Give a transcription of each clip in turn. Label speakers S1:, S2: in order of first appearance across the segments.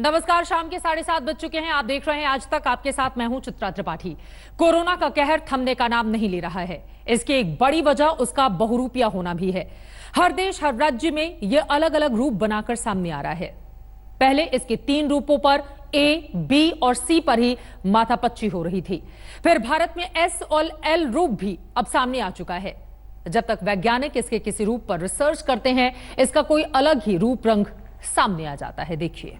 S1: नमस्कार, शाम के 7:30 बज चुके हैं। आप देख रहे हैं आज तक। आपके साथ मैं हूं चित्रा त्रिपाठी। कोरोना का कहर थमने का नाम नहीं ले रहा है। इसकी एक बड़ी वजह उसका बहुरूपिया होना भी है। हर देश, हर राज्य में यह अलग अलग रूप बनाकर सामने आ रहा है। पहले इसके 3 रूपों पर ए, बी और सी पर ही माथापच्ची हो रही थी। फिर भारत में एस और एल रूप भी अब सामने आ चुका है। जब तक वैज्ञानिक इसके किसी रूप पर रिसर्च करते हैं, इसका कोई अलग ही रूप रंग सामने आ जाता है। देखिए।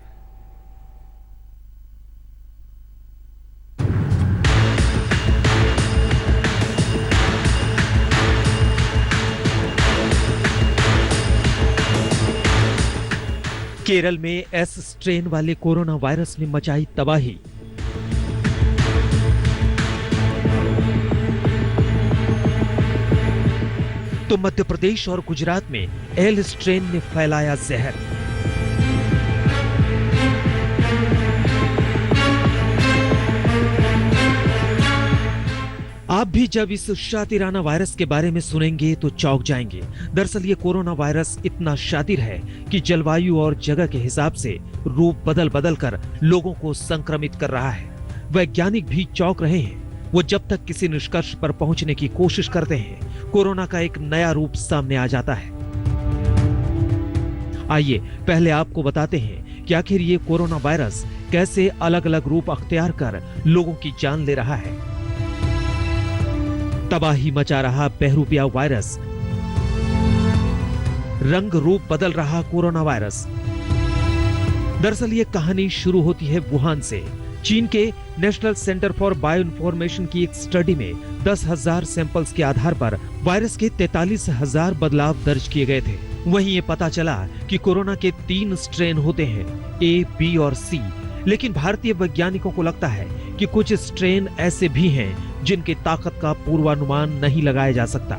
S2: केरल में एस स्ट्रेन वाले कोरोना वायरस ने मचाई तबाही। तो मध्य प्रदेश और गुजरात में एल स्ट्रेन ने फैलाया जहर। आप भी जब इस शातिराना वायरस के बारे में सुनेंगे तो चौंक जाएंगे। दरअसल ये कोरोना वायरस इतना शातिर है कि जलवायु और जगह के हिसाब से रूप बदल बदल कर लोगों को संक्रमित कर रहा है। वैज्ञानिक भी चौंक रहे हैं। वो जब तक किसी निष्कर्ष पर पहुंचने की कोशिश करते हैं, कोरोना का एक नया रूप सामने आ जाता है। आइए पहले आपको बताते हैं कि आखिर ये कोरोना वायरस कैसे अलग अलग रूप अख्तियार कर लोगों की जान ले रहा है। तबाही मचा रहा बहरूपिया वायरस, रंग रूप बदल रहा कोरोना वायरस। दरअसल ये कहानी शुरू होती है वुहान से। चीन के national centre for bio information की एक स्टडी में 10,000 सैंपल्स के आधार पर वायरस के 43,000 बदलाव दर्ज किए गए थे। वहीं ये पता चला कि कोरोना के 3 स्ट्रेन होते हैं, ए, बी और सी। लेकिन भारतीय वैज्ञानिकों को लगता है कि कुछ स्ट्रेन ऐसे भी हैं जिनकी ताकत का पूर्वानुमान नहीं लगाया जा सकता।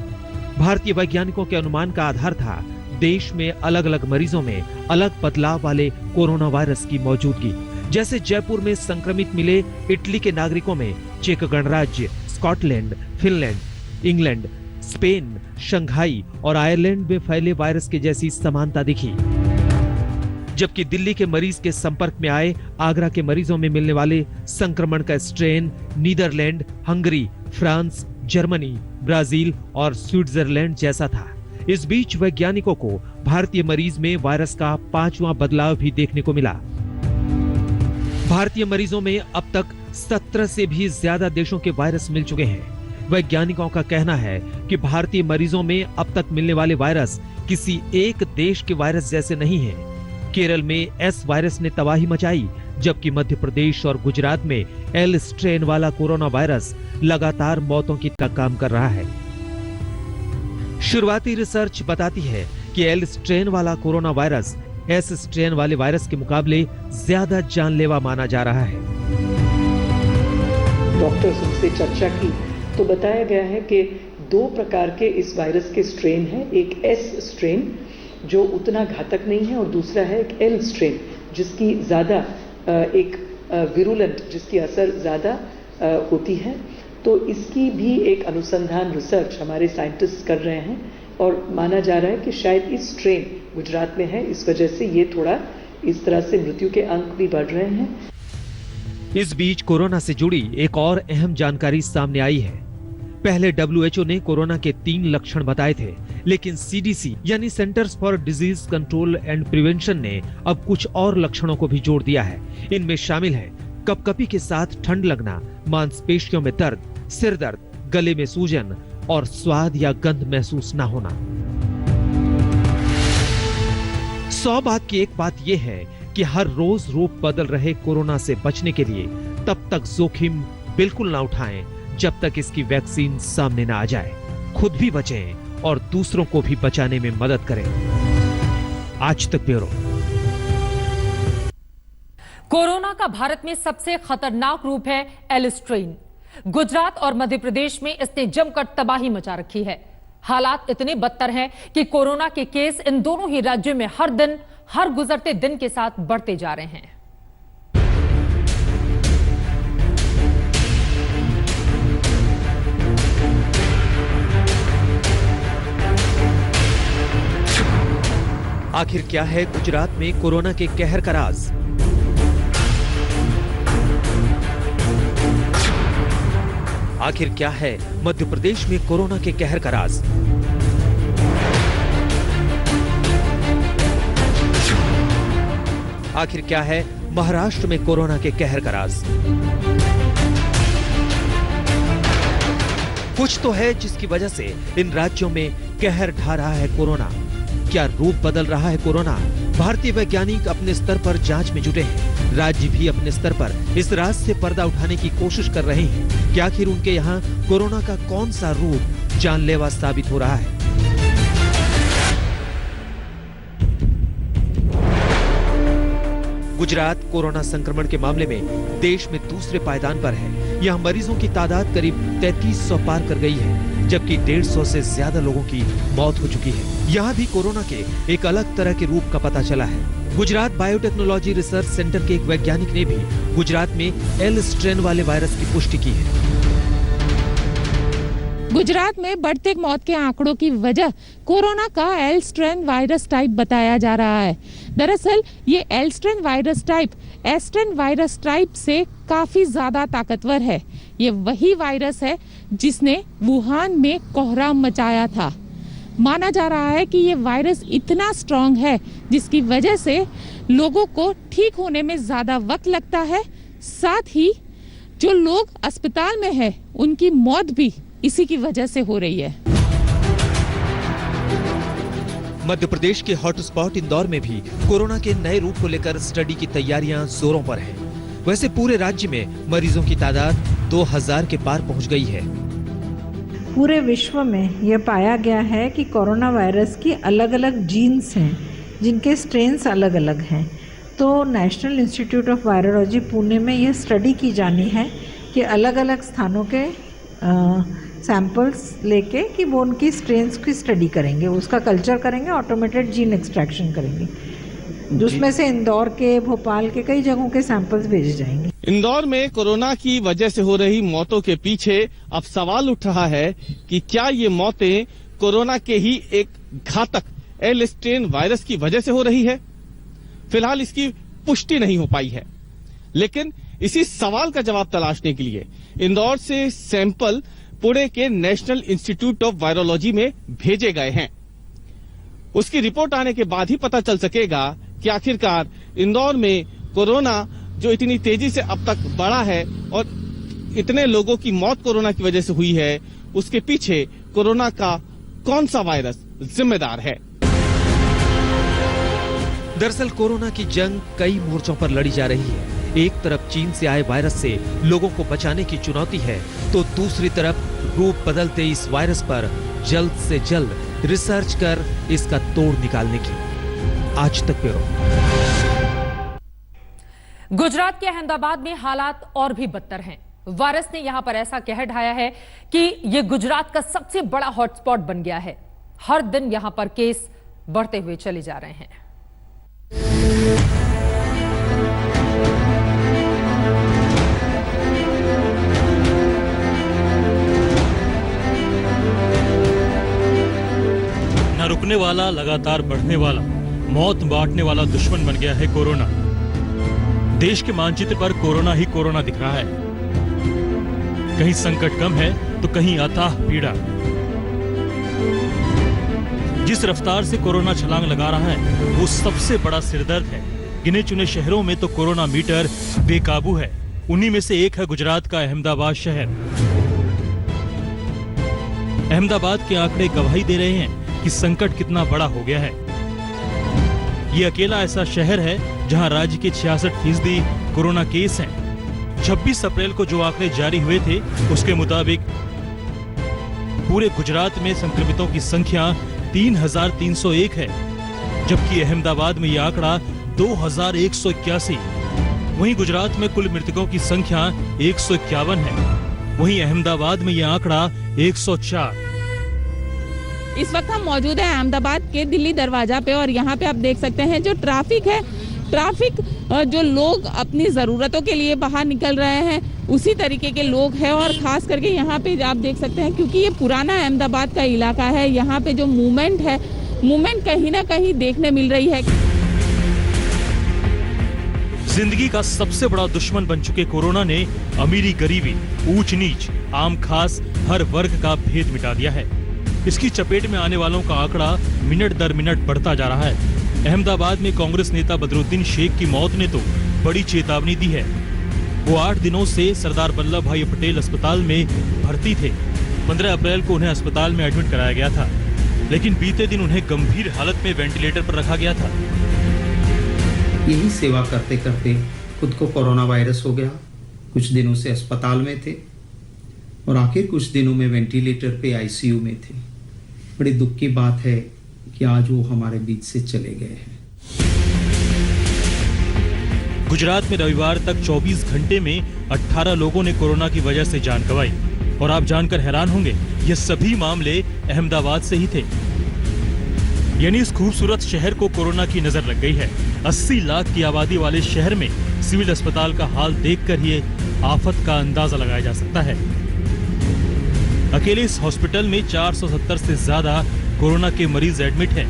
S2: भारतीय वैज्ञानिकों के अनुमान का आधार था देश में अलग अलग मरीजों में अलग बदलाव वाले कोरोना वायरस की मौजूदगी। जैसे जयपुर में संक्रमित मिले इटली के नागरिकों में चेक गणराज्य, Scotland, Finland, England, Spain, Shanghai और आयरलैंड में फैले वायरस के जैसी समानता दिखी। जबकि दिल्ली के मरीज के संपर्क में आए आगरा के मरीजों में मिलने वाले संक्रमण का strain Netherlands, Hungary, France, Germany, Brazil और स्विट्जरलैंड जैसा था। इस बीच वैज्ञानिकों को भारतीय मरीज में वायरस का 5वां बदलाव भी देखने को मिला। भारतीय मरीजों में अब तक 17 से भी ज्यादा देशों के वायरस मिल चुके हैं। वैज्ञानिकों का कहना है कि भारतीय मरीजों में अब तक मिलने वाले वायरस किसी एक देश के वायरस जैसे नहीं है। केरल में एस वायरस ने तबाही मचाई, जबकि मध्य प्रदेश और गुजरात में एल स्ट्रेन वाला कोरोना वायरस लगातार मौतों की का काम कर रहा है। शुरुआती रिसर्च बताती है कि एल स्ट्रेन वाला कोरोना वायरस एस स्ट्रेन वाले वायरस के मुकाबले ज्यादा जानलेवा माना जा रहा है।
S3: डॉक्टर्स उनसे चर्चा की तो बताया गया है कि 2 प्रकार के इस वायरस के स्ट्रेन हैं। एक एस स्ट्रेन जो उतना घातक नहीं है और दूसरा है एक एल स्ट्रेन जिसकी ज़्यादा एक विरुलेंट, जिसकी असर ज़्यादा होती है। तो इसकी भी एक अनुसंधान रिसर्च हमारे साइंटिस्ट कर रहे हैं और माना जा रहा है कि शायद इस स्ट्रेन गुजरात में है, इस वजह से ये थोड़ा इस तरह से मृत्यु के अंक भी बढ़ रहे हैं।
S2: इस बीच कोरोना से जुड़ी एक और अहम जानकारी सामने आई है। पहले WHO ने कोरोना के 3 लक्षण बताए थे, लेकिन CDC यानी centres for disease control and prevention ने अब कुछ और लक्षणों को भी जोड़ दिया है। इनमें शामिल है कपकपी के साथ ठंड लगना, मांसपेशियों में दर्द, सिर दर्द, गले में सूजन और स्वाद या गंध महसूस न होना। 100 बात की एक बात यह है कि हर रोज रूप बदल रहे कोरोना से बचने के लिए तब तक जोखिम बिल्कुल ना उठाएं जब तक इसकी वैक्सीन सामने ना आ जाए। खुद भी बचें और दूसरों को भी बचाने में मदद करें। आज तक ब्यूरो।
S1: कोरोना का भारत में सबसे खतरनाक रूप है एल स्ट्रेन। गुजरात और मध्य प्रदेश में इसने जमकर तबाही मचा रखी है। हालात इतने बदतर हैं कि कोरोना के केस इन दोनों ही राज्यों में हर दिन, हर गुजरते दिन के साथ बढ़ते जा रहे हैं। आखिर क्या है गुजरात में कोरोना के कहर का राज?
S2: आखिर क्या है मध्य प्रदेश में कोरोना के कहर का राज? आखिर क्या है महाराष्ट्र में कोरोना के कहर का राज? कुछ तो है जिसकी वजह से इन राज्यों में कहर ढा रहा है कोरोना। क्या रूप बदल रहा है कोरोना? भारतीय वैज्ञानिक अपने स्तर पर जांच में जुटे हैं। राज्य भी अपने स्तर पर इस राज से पर्दा उठाने की कोशिश कर रहे हैं कि आखिर उनके यहाँ कोरोना का कौन सा रूप जानलेवा साबित हो रहा है। गुजरात कोरोना संक्रमण के मामले में देश में दूसरे पायदान पर है। यहाँ मरीजों की तादाद करीब 3300 पार कर गई है, जबकि 150 से ज्यादा लोगों की मौत हो चुकी है। यहाँ भी कोरोना के एक अलग तरह के रूप का पता चला है। गुजरात बायोटेक्नोलॉजी रिसर्च सेंटर के एक वैज्ञानिक ने भी गुजरात में एल स्ट्रेन वाले वायरस की पुष्टि की है।
S4: गुजरात में बढ़ते मौत के आंकड़ों की वजह कोरोना का एल स्ट्रेन वायरस टाइप बताया जा रहा है। दरअसल ये L strain virus type S strain virus type से काफी ज्यादा ताकतवर है। ये वही वायरस है जिसने वुहान में कोहराम मचाया था। माना जा रहा है कि ये वायरस इतना स्ट्रांग है जिसकी वजह से लोगों को ठीक होने में ज्यादा वक्त लगता है। साथ ही जो लोग अस्पताल में है उनकी मौत भी इसी की वजह से हो रही है।
S2: मध्य प्रदेश के हॉटस्पॉट इंदौर में भी कोरोना के नए रूप को लेकर स्टडी की तैयारियां जोरों पर हैं। वैसे पूरे राज्य में मरीजों की तादाद 2000 के पार पहुंच गई है।
S5: पूरे विश्व में यह पाया गया है कि कोरोना वायरस की अलग अलग जीन्स हैं जिनके स्ट्रेन्स अलग अलग हैं। तो national institute of virology Pune में यह स्टडी की जानी है कि अलग अलग स्थानों के सैंपल्स लेके कि वो उनकी स्ट्रेन्स की स्टडी करेंगे, उसका कल्चर करेंगे, ऑटोमेटेड जीन एक्सट्रैक्शन करेंगे, जिसमें से इंदौर के, भोपाल के कई जगहों के सैंपल्स भेजे जाएंगे।
S6: इंदौर में कोरोना की वजह से हो रही मौतों के पीछे अब सवाल उठ रहा है कि क्या ये मौतें कोरोना के ही एक घातक एल स्ट्रेन वायरस की वजह से हो रही है? फिलहाल इसकी पुष्टि नहीं हो पाई है, लेकिन इसी सवाल का जवाब तलाशने के लिए इंदौर से सैंपल पुणे के नेशनल इंस्टीट्यूट ऑफ वायरोलॉजी में भेजे गए हैं। उसकी रिपोर्ट आने के बाद ही पता चल सकेगा कि आखिरकार इंदौर में कोरोना जो इतनी तेजी से अब तक बढ़ा है और इतने लोगों की मौत कोरोना की वजह से हुई है, उसके पीछे कोरोना का कौन सा वायरस जिम्मेदार है।
S2: दरअसल कोरोना की जंग कई मोर्चों पर लड़ी जा रही है। एक तरफ चीन से आए वायरस से लोगों को बचाने की चुनौती है, तो दूसरी तरफ रूप बदलते इस वायरस पर जल्द से जल्द रिसर्च कर इसका तोड़ निकालने की। आज तक ब्यूरो।
S1: गुजरात के अहमदाबाद में हालात और भी बदतर हैं। वायरस ने यहां पर ऐसा कहर ढाया है कि यह गुजरात का सबसे बड़ा हॉटस्पॉट बन गया है। हर दिन यहां पर केस बढ़ते हुए चले जा रहे हैं।
S7: न रुकने वाला, लगातार बढ़ने वाला, मौत बांटने वाला दुश्मन बन गया है कोरोना। देश के मानचित्र पर कोरोना ही कोरोना दिख रहा है। कहीं संकट कम है तो कहीं अथाह पीड़ा। जिस रफ्तार से कोरोना छलांग लगा रहा है वो सबसे बड़ा सिरदर्द है। गिने चुने शहरों में तो कोरोना मीटर बेकाबू है। उन्हीं में से एक है गुजरात का अहमदाबाद शहर। अहमदाबाद के आंकड़े गवाही दे रहे हैं कि संकट कितना बड़ा हो गया है। ये अकेला ऐसा शहर है जहां राज्य के 66% कोरोना केस हैं। 26 अप्रैल को जो आंकड़े जारी हुए थे उसके मुताबिक पूरे गुजरात में संक्रमितों की संख्या 3301 है, जबकि अहमदाबाद में यह आंकड़ा 2181। वहीं गुजरात में कुल मृतकों की संख्या 151 है। वहीं अहमदाबाद में यह आंकड़ा 104।
S4: इस वक्त हम मौजूद हैं अहमदाबाद के दिल्ली दरवाजा पे और यहाँ पे आप देख सकते हैं जो ट्रैफिक है, जो लोग अपनी ज़रूरतों के लिए बाहर निकल रहे हैं उसी तरीके के लोग हैं। और खास करके यहाँ पे आप देख सकते हैं क्योंकि ये पुराना अहमदाबाद का इलाका है, यहाँ पे जो मूवमेंट है, मूवमेंट कहीं ना कहीं देखने मिल रही है।
S7: जिंदगी का सबसे बड़ा दुश्मन बन चुके कोरोना ने अमीरी गरीबी, ऊंच नीच, आम खास हर वर्ग का भेद मिटा दिया है। इसकी चपेट में आने वालों का आंकड़ा मिनट दर मिनट बढ़ता जा रहा है। अहमदाबाद में कांग्रेस नेता बदरुद्दीन शेख की मौत ने तो बड़ी चेतावनी दी है। वो 8 दिनों से सरदार वल्लभ भाई पटेल अस्पताल में भर्ती थे। 15 अप्रैल को उन्हें अस्पताल में एडमिट कराया गया था, लेकिन बीते दिन उन्हें गंभीर हालत में वेंटिलेटर पर रखा गया था।
S8: यही सेवा करते करते खुद को कोरोना वायरस हो गया। कुछ दिनों से अस्पताल में थे और आखिर कुछ दिनों में वेंटिलेटर पे आईसीयू में थे। बड़ी दुख की बात है कि आज वो हमारे बीच से चले गए हैं।
S7: गुजरात में रविवार तक 24 घंटे में 18 लोगों ने कोरोना की वजह से जान गंवाई। और आप जानकर हैरान होंगे, ये सभी मामले अहमदाबाद से ही थे। यानी इस खूबसूरत शहर को कोरोना की नजर लग गई है। 80 लाख की आबादी वाले शहर में सिविल अस्पताल का हाल देखकर ही आफत का अंदाजा लगाया जा सकता है। अकेले इस हॉस्पिटल में 470 से ज्यादा कोरोना के मरीज एडमिट हैं।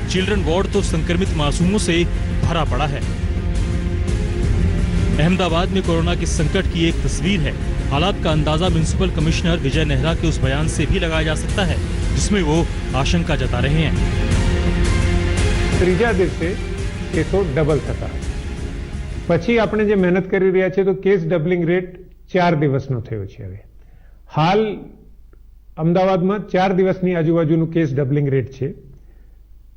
S7: चिल्ड्रन वार्ड तो संक्रमित मासूमों से भरा पड़ा है। अहमदाबाद में कोरोना के संकट की एक तस्वीर है। हालात का अंदाजा म्युनिसिपल कमिश्नर विजय नेहरा के उस बयान से भी लगाया जा सकता है, जिसमें वो आशंका जता रहे हैं।
S9: ત્રીજા દિવસે કેસો ડબલ થતા પછી આપણે જે મહેનત કરી રહ્યા છે તો કેસ ડબલિંગ રેટ 4 દિવસનો થયો છે। હવે હાલ અમદાવાદમાં 4 દિવસની આજુબાજુનું કેસ ડબલિંગ રેટ છે।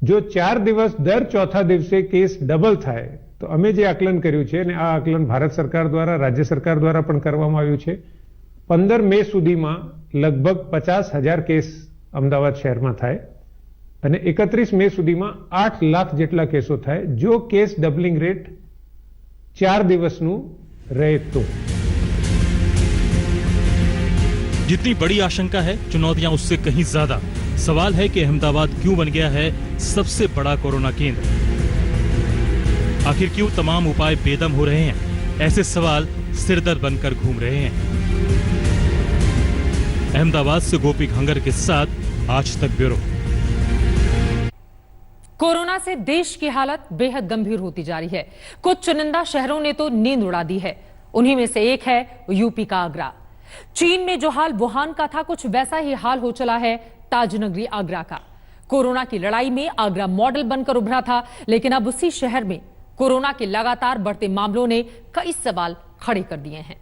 S9: જો 4 દિવસ દર ચોથા દિવસે કેસ ડબલ થાય તો અમે જે આકલન કર્યું છે અને આ આકલન ભારત સરકાર દ્વારા રાજ્ય સરકાર દ્વારા પણ કરવામાં આવ્યું છે, 15 મે સુધીમાં લગભગ 50,000 કેસ અમદાવાદ શહેરમાં થાય અને 31 મે સુધીમાં 8 લાખ જેટલા કેસો થાય જો કેસ ડબલિંગ રેટ 4 દિવસનું રહે તો।
S7: जितनी बड़ी आशंका है, चुनौतियां उससे कहीं ज्यादा। सवाल है कि अहमदाबाद क्यों बन गया है सबसे बड़ा कोरोना केंद्र। आखिर क्यों तमाम उपाय बेदम हो रहे हैं? ऐसे सवाल सिरदर्द बनकर घूम रहे हैं। अहमदाबाद से गोपी घंगर के साथ आज तक ब्यूरो।
S1: कोरोना से देश की हालत बेहद गंभीर होती जा रही है। कुछ चुनिंदा शहरों ने तो नींद उड़ा दी है। उन्हीं में से एक है यूपी का आगरा। चीन में जो हाल वुहान का था, कुछ वैसा ही हाल हो चला है ताजनगरी आगरा का। कोरोना की लड़ाई में आगरा मॉडल बनकर उभरा था, लेकिन अब उसी शहर में कोरोना के लगातार बढ़ते मामलों ने कई सवाल खड़े कर दिए हैं।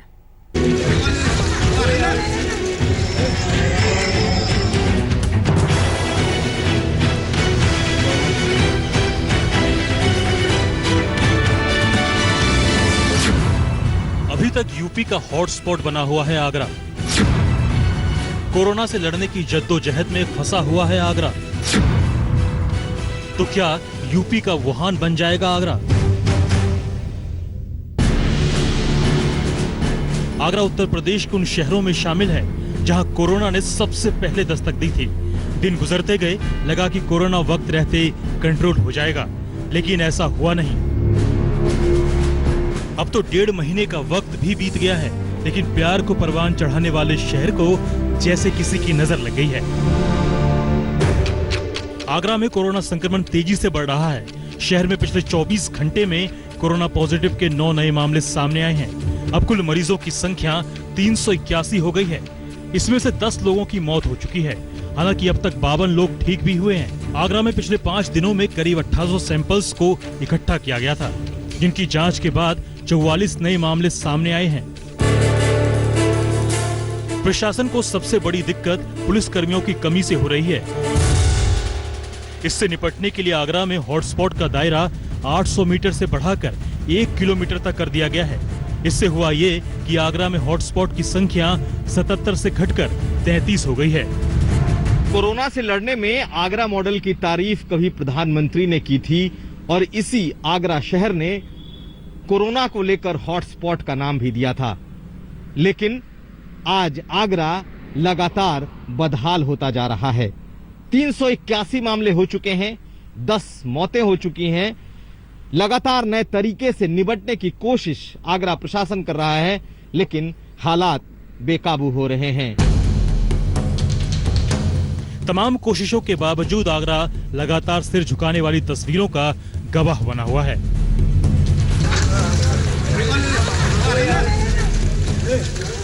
S7: अभी तक यूपी का हॉटस्पॉट बना हुआ है आगरा। कोरोना से लड़ने की जद्दोजहद में फंसा हुआ है आगरा। तो क्या यूपी का वुहान बन जाएगा आगरा? आगरा उत्तर प्रदेश के उन शहरों में शामिल है जहां कोरोना ने सबसे पहले दस्तक दी थी। दिन गुजरते गए, लगा कि कोरोना वक्त रहते कंट्रोल हो जाएगा, लेकिन ऐसा हुआ नहीं। अब तो 1.5 महीने का वक्त भी बीत गया है, लेकिन प्यार को परवान चढ़ाने वाले शहर को जैसे किसी की नजर लग गई है। आगरा में कोरोना संक्रमण तेजी से बढ़ रहा है। शहर में पिछले 24 घंटे में कोरोना पॉजिटिव के 9 नए मामले सामने आए हैं। अब कुल मरीजों की संख्या 381 हो गई है। इसमें से 10 लोगों की मौत हो चुकी है। हालांकि अब तक 52 लोग ठीक भी हुए हैं। आगरा में पिछले 5 दिनों में करीब 1800 सैंपल्स को इकट्ठा किया गया था, जिनकी जांच के बाद 44 नए मामले सामने आए हैं। प्रशासन को सबसे बड़ी दिक्कत पुलिस कर्मियों की कमी से हो रही है। इससे निपटने के लिए आगरा में हॉटस्पॉट का दायरा 800 मीटर से बढ़ाकर 1 किलोमीटर तक कर दिया गया है। इससे हुआ ये कि आगरा में हॉटस्पॉट की संख्या 77 से घटकर 33 हो गई है।
S6: कोरोना से लड़ने में आगरा मॉडल की तारीफ कभी प्रधानमंत्री ने की थी और इसी आगरा शहर ने कोरोना को लेकर हॉटस्पॉट का नाम भी दिया था। लेकिन आज आगरा लगातार बदहाल होता जा रहा है। 381 मामले हो चुके हैं, 10 मौतें हो चुकी हैं। लगातार नए तरीके से निपटने की कोशिश आगरा प्रशासन कर रहा है, लेकिन हालात बेकाबू हो रहे हैं।
S7: तमाम कोशिशों के बावजूद आगरा लगातार सिर झुकाने वाली तस्वीरों का गवाह बना हुआ है।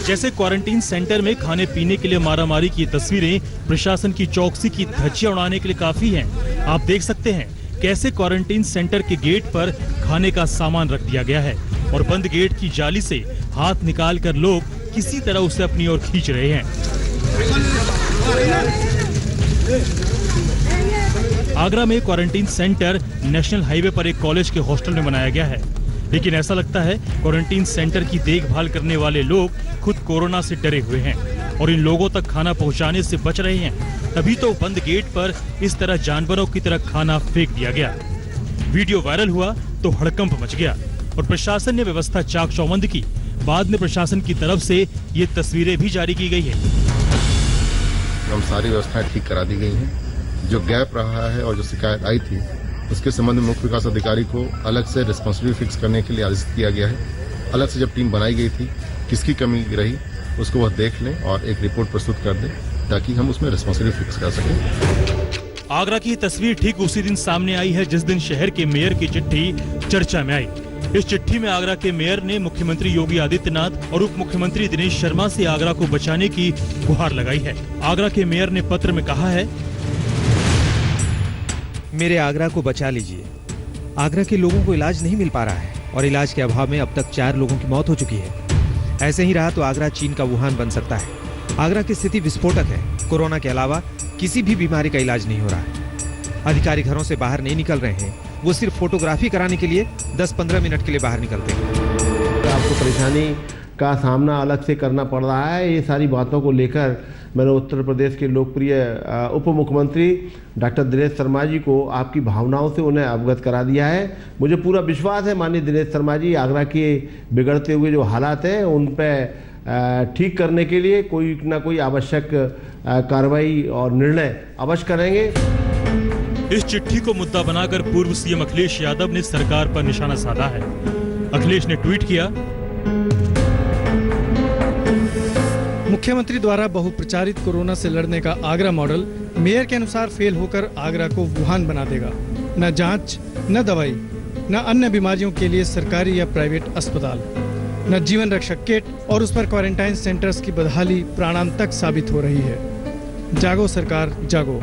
S7: जैसे क्वारंटीन सेंटर में खाने पीने के लिए मारामारी की तस्वीरें प्रशासन की चौकसी की धज्जियां उड़ाने के लिए काफी हैं। आप देख सकते हैं कैसे क्वारंटीन सेंटर के गेट पर खाने का सामान रख दिया गया है और बंद गेट की जाली से हाथ निकालकर लोग किसी तरह उसे अपनी ओर खींच रहे हैं। आगरा में क्वारंटीन सेंटर नेशनल हाईवे पर एक कॉलेज के हॉस्टल में बनाया गया है, लेकिन ऐसा लगता है क्वारंटीन सेंटर की देखभाल करने वाले लोग खुद कोरोना से डरे हुए हैं और इन लोगों तक खाना पहुंचाने से बच रहे हैं। तभी तो बंद गेट पर इस तरह जानवरों की तरह खाना फेंक दिया गया। वीडियो वायरल हुआ तो हड़कंप मच गया और प्रशासन ने व्यवस्था चाक चौबंद की। बाद में प्रशासन की तरफ से ये तस्वीरें भी जारी की गई है।
S10: हम सारी व्यवस्थाएं ठीक करा दी गई हैं। जो गैप रहा है और जो शिकायत आई थी उसके संबंध में मुख्य विकास अधिकारी को अलग से रिस्पांसिबिलिटी फिक्स करने के लिए आदेश किया गया है। अलग से जब टीम बनाई गई थी, किसकी कमी रही उसको वह देख लें और एक रिपोर्ट प्रस्तुत कर दें ताकि हम उसमें रिस्पांसिबिलिटी फिक्स कर सकें।
S7: आगरा की तस्वीर ठीक उसी दिन सामने आई है जिस दिन शहर के मेयर की चिट्ठी चर्चा में आई। इस चिट्ठी में आगरा के मेयर ने मुख्यमंत्री योगी आदित्यनाथ और उप मुख्यमंत्री दिनेश शर्मा से आगरा को बचाने की गुहार लगाई है। आगरा के मेयर ने पत्र में कहा है,
S2: मेरे आगरा को बचा लीजिए। आगरा के लोगों को इलाज नहीं मिल पा रहा है और इलाज के अभाव में अब तक 4 लोगों की मौत हो चुकी है। ऐसे ही रहा तो आगरा चीन का वुहान बन सकता है। आगरा की स्थिति विस्फोटक है। कोरोना के अलावा किसी भी बीमारी का इलाज नहीं हो रहा है। अधिकारी घरों से बाहर नहीं निकल रहे हैं, वो सिर्फ फोटोग्राफी कराने के लिए 10-15 मिनट के लिए बाहर निकलते हैं।
S11: आपको परेशानी का सामना अलग से करना पड़ रहा है। ये सारी बातों को लेकर मैंने उत्तर प्रदेश के लोकप्रिय उप मुख्यमंत्री डॉक्टर दिनेश शर्मा जी को आपकी भावनाओं से उन्हें अवगत करा दिया है। मुझे पूरा विश्वास है माननीय दिनेश शर्मा जी आगरा के बिगड़ते हुए जो हालात हैं उन पर ठीक करने के लिए कोई ना कोई आवश्यक कार्रवाई और निर्णय अवश्य करेंगे।
S7: इस चिट्ठी को मुद्दा बनाकर पूर्व सीएम अखिलेश यादव ने सरकार पर निशाना साधा है। अखिलेश ने ट्वीट किया,
S12: मुख्यमंत्री द्वारा बहुप्रचारित कोरोना से लड़ने का आगरा मॉडल मेयर के अनुसार फेल होकर आगरा को वुहान बना देगा। न जांच, न दवाई, न अन्य बीमारियों के लिए सरकारी या प्राइवेट अस्पताल, न जीवन रक्षक किट और उस पर क्वारंटाइन सेंटर्स की बदहाली प्राणांतक साबित हो रही है। जागो सरकार जागो।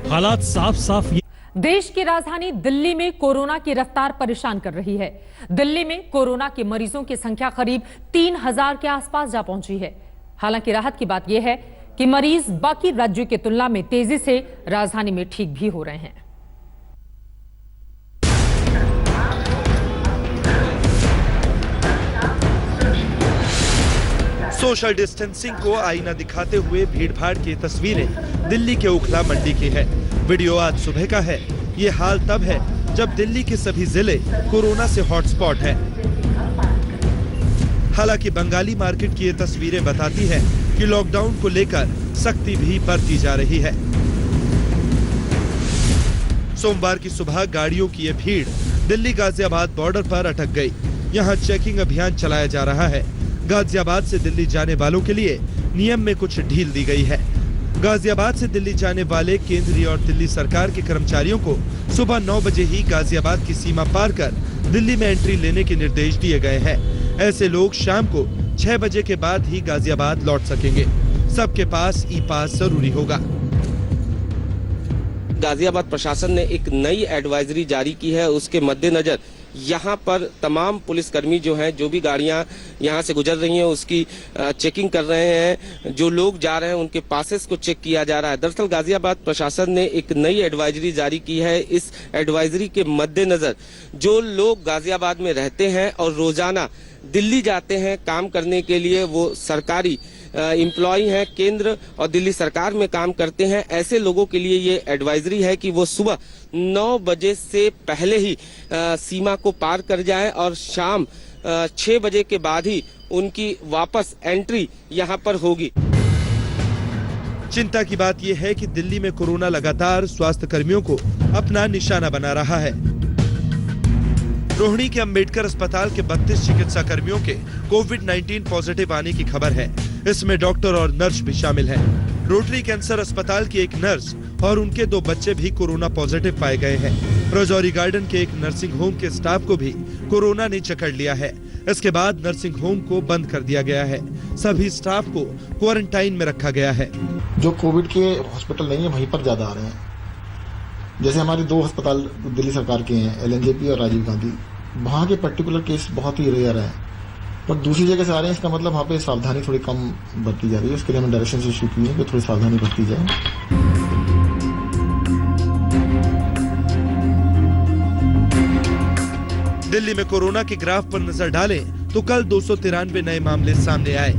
S7: हालात साफ साफ।
S1: देश की राजधानी दिल्ली में कोरोना की रफ्तार परेशान कर रही है। दिल्ली में कोरोना के मरीजों की संख्या करीब 3000 के आसपास जा पहुंची है। हालांकि राहत की बात यह है कि मरीज बाकी राज्यों की तुलना में तेजी से राजधानी में ठीक भी हो रहे हैं।
S13: सोशल डिस्टेंसिंग को आईना दिखाते हुए भीड़भाड़ की तस्वीरें दिल्ली के उखला मंडी की है। वीडियो आज सुबह का है। ये हाल तब है जब दिल्ली के सभी जिले कोरोना से हॉटस्पॉट है। हालांकि बंगाली मार्केट की ये तस्वीरें बताती है कि लॉकडाउन को लेकर सख्ती भी बरती जा रही है। सोमवार की सुबह गाड़ियों की ये भीड़ दिल्ली गाजियाबाद बॉर्डर पर अटक गई। यहाँ चेकिंग अभियान चलाया जा रहा है। गाजियाबाद से दिल्ली जाने वालों के लिए नियम में कुछ ढील दी गई है। गाजियाबाद से दिल्ली जाने वाले केंद्रीय और दिल्ली सरकार के कर्मचारियों को सुबह 9 बजे ही गाजियाबाद की सीमा पार कर दिल्ली में एंट्री लेने के निर्देश दिए गए हैं। ऐसे लोग शाम को 6 बजे के बाद ही गाजियाबाद लौट सकेंगे। सबके पास ई पास जरूरी होगा।
S14: गाजियाबाद प्रशासन ने एक नई एडवाइजरी जारी की है। उसके मद्देनजर यहाँ पर तमाम पुलिसकर्मी जो हैं, जो भी गाड़ियाँ यहाँ से गुजर रही हैं उसकी चेकिंग कर रहे हैं। जो लोग जा रहे हैं उनके पासेस को चेक किया जा रहा है। दरअसल गाजियाबाद प्रशासन ने एक नई एडवाइजरी जारी की है। इस एडवाइजरी के मद्देनजर जो लोग गाजियाबाद में रहते हैं और रोजाना दिल्ली जाते हैं काम करने के लिए, वो सरकारी एम्प्लॉय हैं, केंद्र और दिल्ली सरकार में काम करते हैं, ऐसे लोगों के लिए ये एडवाइजरी है कि वो सुबह 9 बजे से पहले ही सीमा को पार कर जाएं और शाम 6 बजे के बाद ही उनकी वापस एंट्री यहां पर होगी।
S13: चिंता की बात यह है कि दिल्ली में कोरोना लगातार स्वास्थ्य कर्मियों को अपना निशाना बना रहा है। रोहिणी के अंबेडकर अस्पताल के 32 चिकित्सा कर्मियों के कोविड-19 पॉजिटिव आने की खबर है। इसमें डॉक्टर और नर्स भी शामिल हैं। रोटरी कैंसर अस्पताल की एक नर्स और उनके 2 बच्चे भी कोरोना पॉजिटिव पाए गए हैं। राजौरी गार्डन के एक नर्सिंग होम के स्टाफ को भी कोरोना ने जकड़ लिया है। इसके बाद नर्सिंग होम को बंद कर दिया गया है। सभी स्टाफ को क्वारंटाइन में रखा गया है।
S15: जो कोविड के हॉस्पिटल नहीं है वहीं पर ज्यादा आ रहे हैं। जैसे हमारे 2 अस्पताल दिल्ली सरकार के हैं, LNJP और राजीव गांधी, वहाँ के पर्टिकुलर केस बहुत ही रेयर है, पर दूसरी जगह से आ रहे हैं। इसका मतलब वहाँ पे सावधानी थोड़ी कम बरती जा रही है। उसके लिए हमने डायरेक्शन इशू की है कि थोड़ी सावधानी बरती जाए।
S13: दिल्ली में कोरोना के ग्राफ पर नजर डालें तो कल 293 नए मामले सामने आए।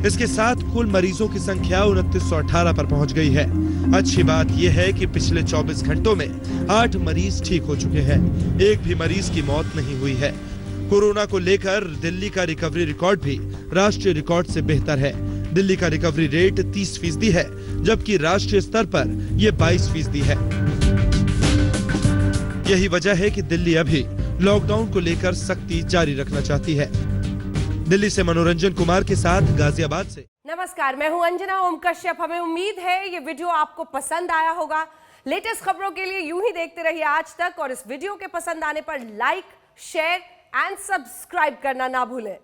S13: इसके साथ कुल मरीजों की संख्या 2918 पर पहुंच गई है। अच्छी बात यह है कि पिछले 24 घंटों में 8 मरीज ठीक हो चुके हैं। एक भी मरीज की मौत नहीं हुई है। कोरोना को लेकर दिल्ली का रिकवरी रिकॉर्ड भी राष्ट्रीय रिकॉर्ड से बेहतर है। दिल्ली का रिकवरी रेट 30% है, जबकि राष्ट्रीय स्तर पर यह 22% है। यही वजह है कि दिल्ली अभी लॉकडाउन को लेकर सख्ती जारी रखना चाहती है। दिल्ली से मनोरंजन कुमार के साथ गाजियाबाद से।
S16: नमस्कार, मैं हूं अंजना ओम कश्यप। हमें उम्मीद है ये वीडियो आपको पसंद आया होगा। लेटेस्ट खबरों के लिए यूं ही देखते रहिए आज तक, और इस वीडियो के पसंद आने पर लाइक, शेयर एंड सब्सक्राइब करना ना भूलें।